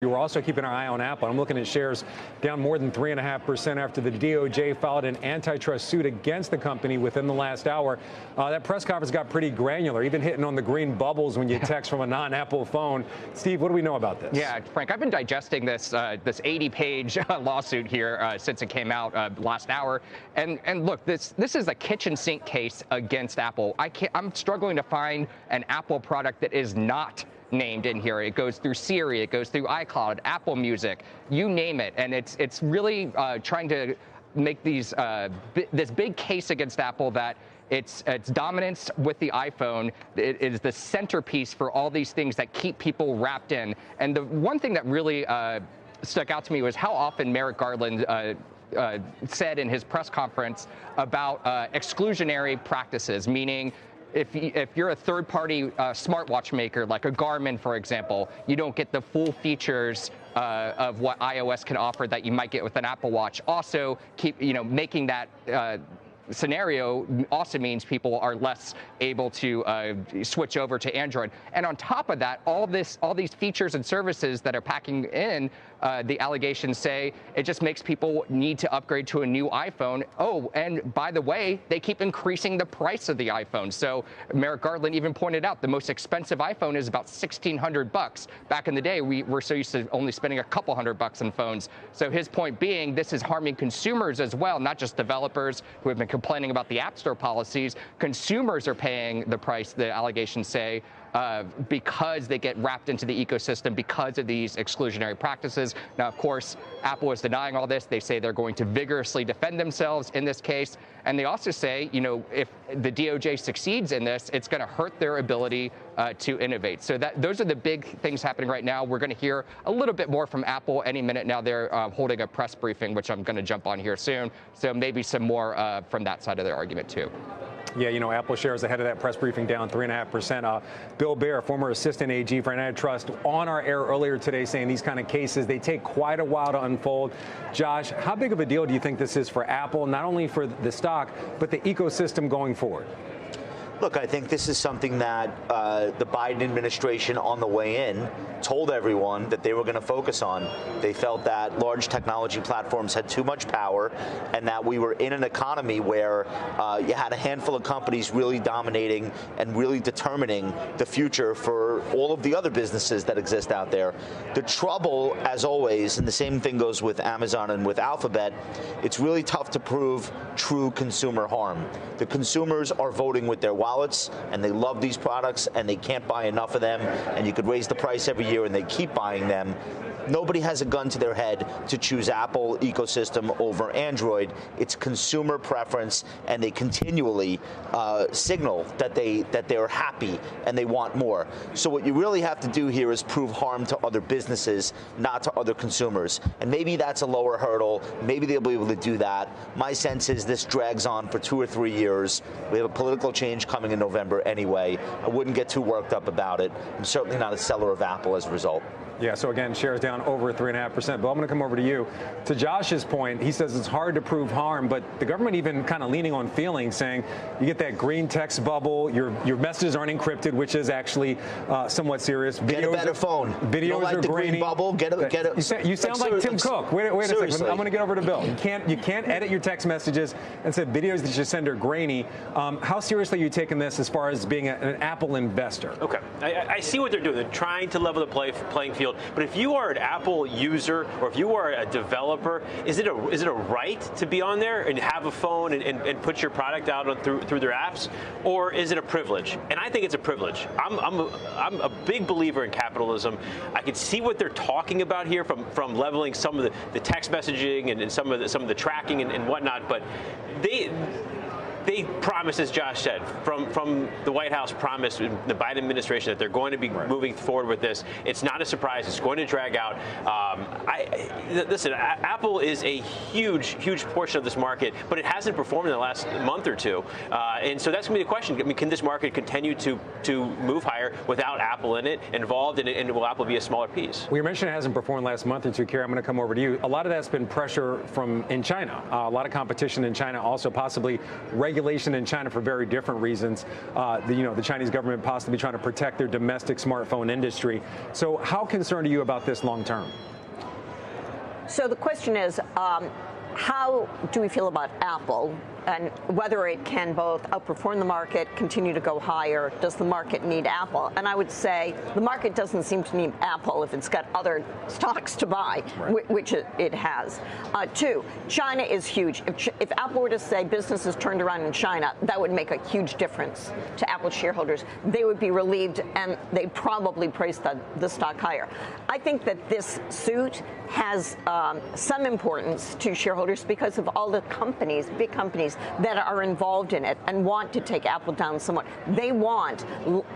We're also keeping our eye on Apple. I'm looking at shares down more than 3.5% after the DOJ filed an antitrust suit against the company within the last hour. That press conference got pretty granular, even hitting on the green bubbles when you text from a non-Apple phone. Steve, what do we know about this? Yeah, Frank, I've been digesting this 80-page lawsuit here since it came out last hour. And look, this is a kitchen sink case against Apple. I'm struggling to find an Apple product that is not named in here. It goes through Siri, it goes through iCloud, Apple Music, you name it. And it's really trying to make this big case against Apple that its dominance with the iPhone is the centerpiece for all these things that keep people wrapped in. And the one thing that really stuck out to me was how often Merrick Garland said in his press conference about exclusionary practices, meaning if you're a third-party smartwatch maker, like a Garmin, for example, you don't get the full features of what iOS can offer that you might get with an Apple Watch. Also, making that scenario also means people are less able to switch over to Android. And on top of that, all these features and services that are packing in, the allegations say it just makes people need to upgrade to a new iPhone. Oh, and by the way, they keep increasing the price of the iPhone. So Merrick Garland even pointed out the most expensive iPhone is about $1,600. Back in the day, we were so used to only spending a couple $100 on phones. So his point being, this is harming consumers as well, not just developers who have been complaining about the App Store policies. Consumers are paying the price, the allegations say, because they get wrapped into the ecosystem because of these exclusionary practices. Now, of course, Apple is denying all this. They say they're going to vigorously defend themselves in this case. And they also say, if the DOJ succeeds in this, it's going to hurt their ability to innovate. So those are the big things happening right now. We're going to hear a little bit more from Apple any minute now. They're holding a press briefing, which I'm going to jump on here soon. So maybe some more from that side of their argument, too. Yeah, Apple shares ahead of that press briefing down 3.5%. Bill Baer, former assistant AG for antitrust, on our air earlier today saying these kind of cases, they take quite a while to unfold. Josh, how big of a deal do you think this is for Apple, not only for the stock, but the ecosystem going forward? Look, I think this is something that the Biden administration on the way in told everyone that they were going to focus on. They felt that large technology platforms had too much power and that we were in an economy where you had a handful of companies really dominating and really determining the future for all of the other businesses that exist out there. The trouble, as always, and the same thing goes with Amazon and with Alphabet, it's really tough to prove true consumer harm. The consumers are voting with their wallets, and they love these products, and they can't buy enough of them, and you could raise the price every year, and they keep buying them. Nobody has a gun to their head to choose Apple ecosystem over Android. It's consumer preference, and they continually signal that they're happy and they want more. So what you really have to do here is prove harm to other businesses, not to other consumers. And maybe that's a lower hurdle. Maybe they'll be able to do that. My sense is this drags on for 2 or 3 years. We have a political change coming in November anyway. I wouldn't get too worked up about it. I'm certainly not a seller of Apple as a result. Yeah, so again, shares down over 3.5%. But I'm going to come over to you. To Josh's point, he says it's hard to prove harm, but the government even kind of leaning on feelings, saying you get that green text bubble, your messages aren't encrypted, which is actually somewhat serious. Get a better phone. Videos like are the grainy. Green bubble. Get a. You sound like Tim Cook. Wait a second. I'm going to get over to Bill. You can't edit your text messages, and said videos that you send are grainy. How seriously are you taking this as far as being an Apple investor? Okay, I see what they're doing. They're trying to level the playing field. But if you are an Apple user or if you are a developer, is it a right to be on there and have a phone and put your product out through their apps, or is it a privilege? And I think it's a privilege. I'm a big believer in capitalism. I can see what they're talking about here from leveling some of the text messaging and some of the tracking and whatnot, but they promised, as Josh said, from the White House promised the Biden administration that they're going to be moving forward with this. It's not a surprise. It's going to drag out. Listen, Apple is a huge portion of this market, but it hasn't performed in the last month or two. And so that's going to be the question. I mean, can this market continue to move higher without Apple in it, involved, and will Apple be a smaller piece? Well, you mentioned it hasn't performed last month or two, Kerry. I'm going to come over to you. A lot of that's been pressure in China. A lot of competition in China, also possibly regulation regulation in China for very different reasons. The Chinese government possibly trying to protect their domestic smartphone industry. So how concerned are you about this long term? So the question is, how do we feel about Apple and whether it can both outperform the market, continue to go higher? Does the market need Apple? And I would say the market doesn't seem to need Apple if it's got other stocks to buy, right, which it has. Two, China is huge. If Apple were to say business is turned around in China, that would make a huge difference to Apple shareholders. They would be relieved, and they'd probably price the stock higher. I think that this suit has some importance to shareholders because of all the companies, big companies, that are involved in it and want to take Apple down somewhat. They want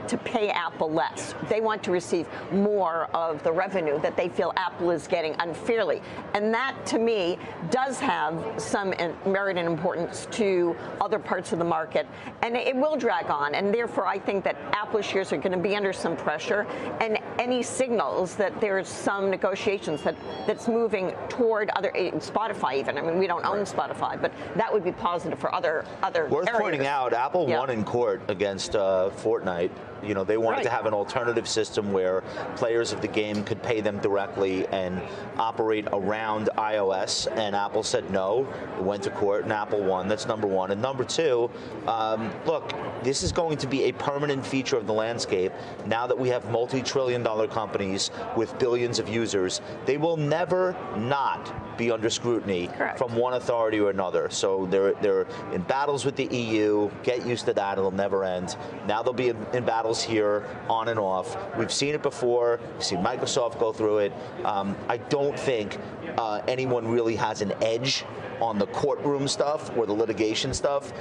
to pay Apple less. They want to receive more of the revenue that they feel Apple is getting unfairly. And that, to me, does have some merit and importance to other parts of the market. And it will drag on. And therefore, I think that Apple shares are going to be under some pressure. And any signals that there's some negotiations that's moving toward other, Spotify even. I mean, we don't own Spotify, but that would be positive for other Worth areas. pointing out, Apple won in court against Fortnite. You know, they wanted to have an alternative system where players of the game could pay them directly and operate around iOS, and Apple said no. It went to court, and Apple won. That's number one. And number two, look, this is going to be a permanent feature of the landscape. Now that we have multi-trillion-dollar companies with billions of users, they will never not be under scrutiny from one authority or another. So they're in battles with the EU. Get used to that. It'll never end. Now they'll be in battles here on and off. We've seen it before. We've seen Microsoft go through it. I don't think anyone really has an edge on the courtroom stuff or the litigation stuff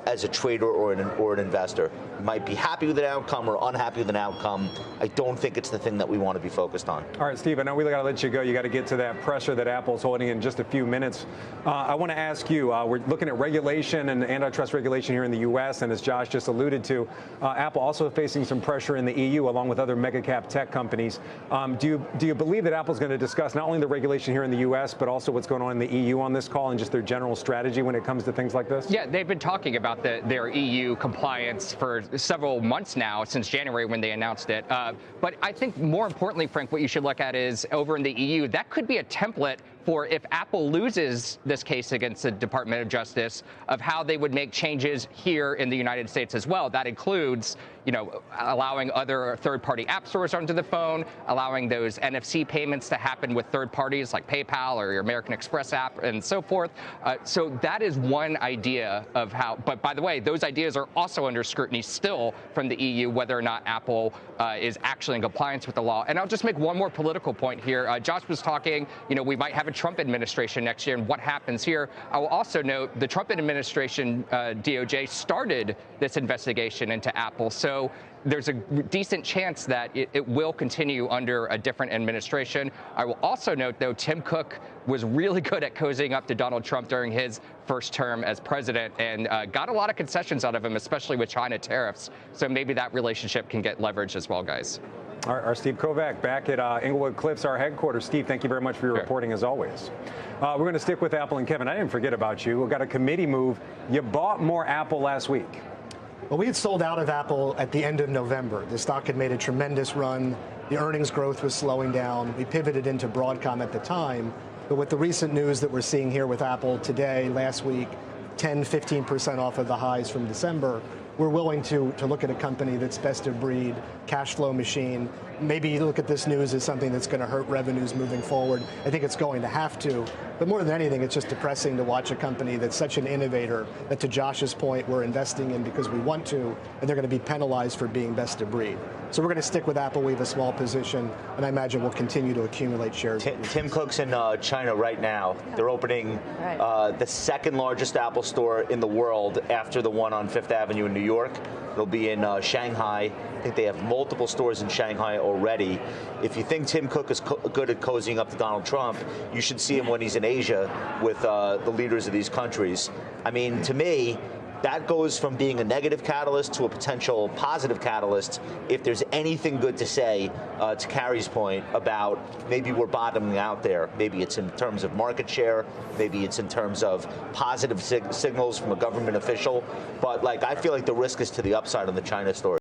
as a trader or an investor. You might be happy with an outcome or unhappy with an outcome. I don't think it's the thing that we want to be focused on. All right, Steve, I know we got to let you go. You got to get to that pressure that Apple's holding in just a few minutes. I want to ask you, we're looking at regulation and antitrust regulation here in the U.S., and as Josh just alluded to, Apple also facing some pressure in the EU along with other mega cap tech companies. Do you believe that Apple's going to discuss not only the regulation here in the U.S., but also what's going on in the EU on this call and just their general strategy when it comes to things like this? Yeah, they've been talking about their EU compliance for several months now, since January when they announced it. But I think more importantly, Frank, what you should look at is over in the EU, that could be a template for if Apple loses this case against the Department of Justice of how they would make changes here in the United States as well. That includes, allowing other third-party app stores onto the phone, allowing those NFC payments to happen with third parties like PayPal or your American Express app and so forth. So that is one idea of how, but by the way, those ideas are also under scrutiny still from the EU, whether or not Apple is actually in compliance with the law. And I'll just make one more political point here. Josh was talking, we might have a Trump administration next year and what happens here. I will also note the Trump administration, DOJ, started this investigation into Apple. So there's a decent chance that it will continue under a different administration. I will also note, though, Tim Cook was really good at cozying up to Donald Trump during his first term as president and got a lot of concessions out of him, especially with China tariffs. So maybe that relationship can get leveraged as well, guys. Our Steve Kovach back at Inglewood Cliffs, our headquarters. Steve, thank you very much for your reporting as always. We're going to stick with Apple, and Kevin, I didn't forget about you. We've got a committee move. You bought more Apple last week. Well, we had sold out of Apple at the end of November. The stock had made a tremendous run. The earnings growth was slowing down. We pivoted into Broadcom at the time. But with the recent news that we're seeing here with Apple today, last week, 10, 15% off of the highs from December, we're willing to look at a company that's best of breed, cash flow machine. Maybe look at this news as something that's going to hurt revenues moving forward. I think it's going to have to. But more than anything, it's just depressing to watch a company that's such an innovator that, to Josh's point, we're investing in because we want to, and they're going to be penalized for being best of breed. So we're going to stick with Apple. We have a small position, and I imagine we'll continue to accumulate shares. Tim Cook's in China right now. They're opening the second largest Apple store in the world after the one on Fifth Avenue in New York. They'll be in Shanghai. I think they have multiple stores in Shanghai already. If you think Tim Cook is good at cozying up to Donald Trump, you should see him when he's in Asia with the leaders of these countries. I mean, to me, that goes from being a negative catalyst to a potential positive catalyst if there's anything good to say, to Carrie's point, about maybe we're bottoming out there. Maybe it's in terms of market share, maybe it's in terms of positive signals from a government official. But like, I feel like the risk is to the upside on the China story.